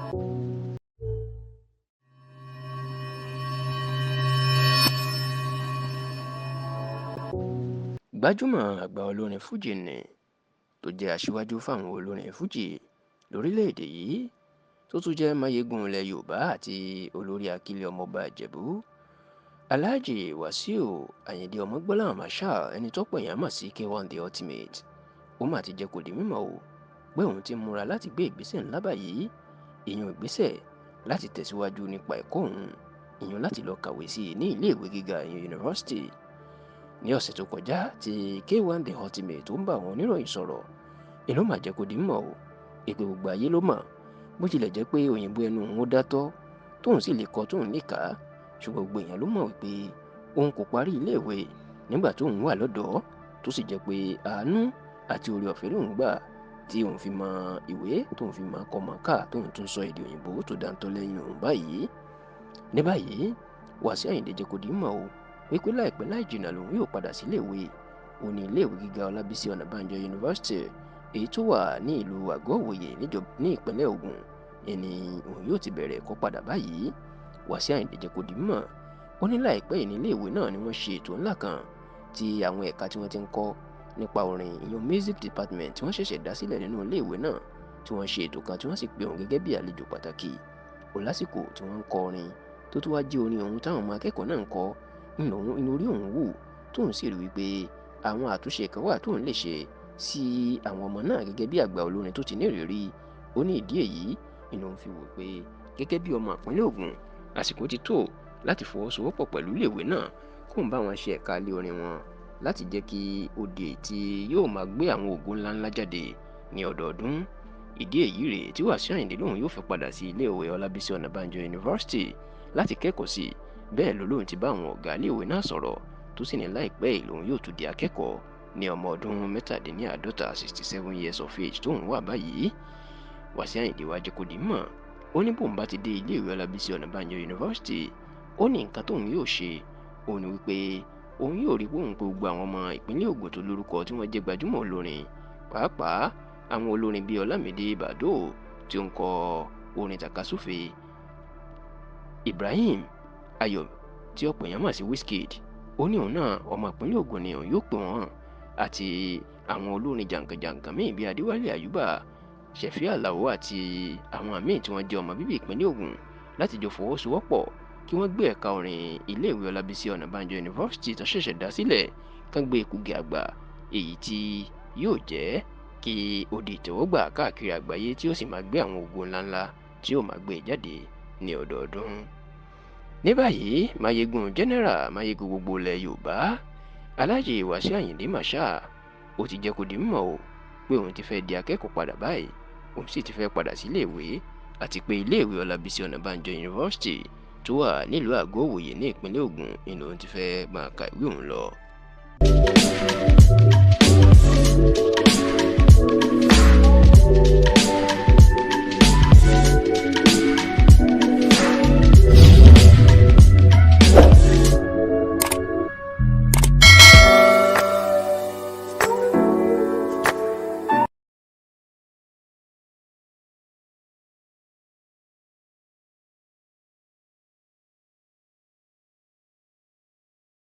Gbajúmọ̀ àgbà olórin fújì nì tó jẹ́ aṣíwájú fáwọn olórin fújì lórílẹ̀‐èdè yìí tó tún jẹ́ máyégún ilẹ̀ Yorùbá àti olórí akílẹ̀ ọmọọba Ìjẹ̀bú Alhaji Wasiu Ayinde Ọmọgbọ́láhàn Marshal ẹni tọ́pọ̀ èèyàn mọ̀ sí K1 The Ultimate ó mà ti jẹ́ kó di mímọ̀ o pé òun ti múra láti gbé ìgbésẹ̀ ńlá báyìí ìyẹn ìgbésẹ̀ láti tẹ̀síwájú nípa ẹ̀kọ́ òun ìyẹn láti lọ kàwé sí i ní iléèwé gíga ìyẹn yunifásitì. Ní ọ̀sẹ̀ tó kọjá tí K1 The Ultimate tó ń bá àwọn oníròyìn sọ̀rọ̀ inú mà jẹ́ kó di mímọ̀ o èpè gbogbo ayé ló mọ̀ bó tilẹ̀ jẹ́ pé òyìnbó ẹnu òun ó dátọ́ tóun sì lè kọ tóun lè kà á ṣùgbọ́n gbogbo èèyàn ló mọ̀ wípé òun kò parí iléèwé nígbà tóun wà lọ́dọ̀ọ́ tó sì jẹ́ pé àánú àti oore ọ̀fẹ́ lòun gbà tí òun fi mọ ìwé tóun fi mọ kọ mọ̀ ká tóun tún sọ èdè òyìnbó tó dáńtọ́ lẹ́yìn òun báyìí. Ní báyìí Wasiu Ayinde jẹ́ kó di mímọ̀ o wípé láìpẹ́ láì jìnnà lòun yóò padà sí iléèwé òní iléèwé gíga Ọlábísí Ọ̀nàbànjọ yunifásitì èyí tó wà ní ìlú Àgọ́-Ìwòye ní ìpínlẹ̀ Ògùn ẹni òun yóò ti bẹ̀rẹ̀ ẹ̀kọ́ padà báyìí. Wasiu Ayinde jẹ́ kó di mímọ̀ ó ní láìpẹ́ yìí ní iléèwé náà ni wọ́n ṣe ètò ńlá kan tí àwọn ẹ̀ka tí wọ́n ti ń kọ́ nípa orin ìyẹn music department tí wọ́n ṣẹ̀ṣẹ̀ dá sílẹ̀ nínú iléèwé náà tí wọ́n ṣe ètò kan tí wọ́n sì pe òun gẹ́gẹ́ bí àlejò pàtàkì ó lásìkò tí wọ́n ń kọ orin tó tún wá jẹ́ orin òun táwọn ọmọ akẹ́kọ̀ọ́ náà ń kọ inú orí òun wù tóun sì rí wípé àwọn àtúnṣe kan wà tóun lè ṣe sí àwọn ọmọ náà gẹ́gẹ́ bí àgbà olórin tó ti ní ìrírí ó ní ìdí èyí inú òun fi wò pé gẹ́gẹ́ bí ọmọ ìpínlẹ̀ Ògùn àsìkò ti tó láti fọwọ́sowọ́pọ̀ pẹ̀lú iléèwé náà kóun bá wọn ṣe ẹ̀ka ilé orin wọn láti jẹ́ kí òde tí yóò máa gbé àwọn ògo ńláńlá jáde ní ọdọọdún. Ìdí èyí rèé tí Wasiu Ayinde lòun yóò fẹ́ padà sí iléèwé Ọlábísí Ọ̀nàbànjọ yunifásitì láti kẹ́kọ̀ọ́ sí bẹ́ẹ̀ ló lóun ti bá àwọn ọ̀gá iléèwé náà sọ̀rọ̀ tó sì ní láìpẹ́ yìí lòun yóò tún di akẹ́kọ̀ọ́ ní ọmọ ọdún 67 years of age tóun wà báyìí. Wasiu Ayinde wá jẹ́ kó di mọ̀ ó ní bóun bá ti dé iléèwé Ọlábísí Ọ̀nàbànjọ yunifásitì ó ní nǹkan tóun yóò ṣe òun ni wípé òun yóò rí bóun pé gbogbo àwọn ọmọ ìpínlẹ̀ Ògùn tó lórúkọ tí wọ́n jẹ́ gbajúmọ̀ olórin pàápàá àwọn olórin bíi Ọlámídé Bàdó tí ó ń kọ orin tàkasúfè Ibrahim Ayọ̀ tí ọ̀pọ̀ èèyàn mọ̀ sí Wizkid ó ní òun náà ọmọ ìpínlẹ̀ Ògùn ni òun yóò pè wọ́n àti àwọn olórin jàǹkànjàǹkàn míì bíi Adéwálé Àyùbá Ṣẹ̀fí Àlàó àti àwọn míì tí wọ́n jẹ́ ọmọ bíbí ìpínlẹ̀ Ògùn láti jọ fọwọ́sowọ́pọ̀ kí wọ́n gbé ẹ̀ka orin iléèwé Ọlábísí Ọ̀nàbànjọ yunifásitì tó ṣẹ̀ṣẹ̀ dá sílẹ̀ kán gbé ekúgè àgbà èyí tí yóò jẹ́ kí ó di ìtẹ́wọ́gbà káàkiri àgbáyé tí ó sì máa gbé àwọn ògo ńláńlá tí ó máa gbé jáde ní ọdọọdún. Ní báyìí máyégún general máyégún gbogbo ilẹ̀ Yorùbá Alhaji Wasiu Ayinde Marshal ó ti jẹ́ kó di mímọ̀ o pé òun ti fẹ́ di akẹ́kọ̀ọ́ padà báyìí òun sì ti fẹ́ padà sí iléèwé àti pé iléèwé Ọlábísí Ọ̀nàbànjọ yunifásitì tó wà nílùú Àgọ́-Ìwòye ní ìpínlẹ̀ Ògùn ni òun ti fẹ́ máa ka ìwé òun lọ.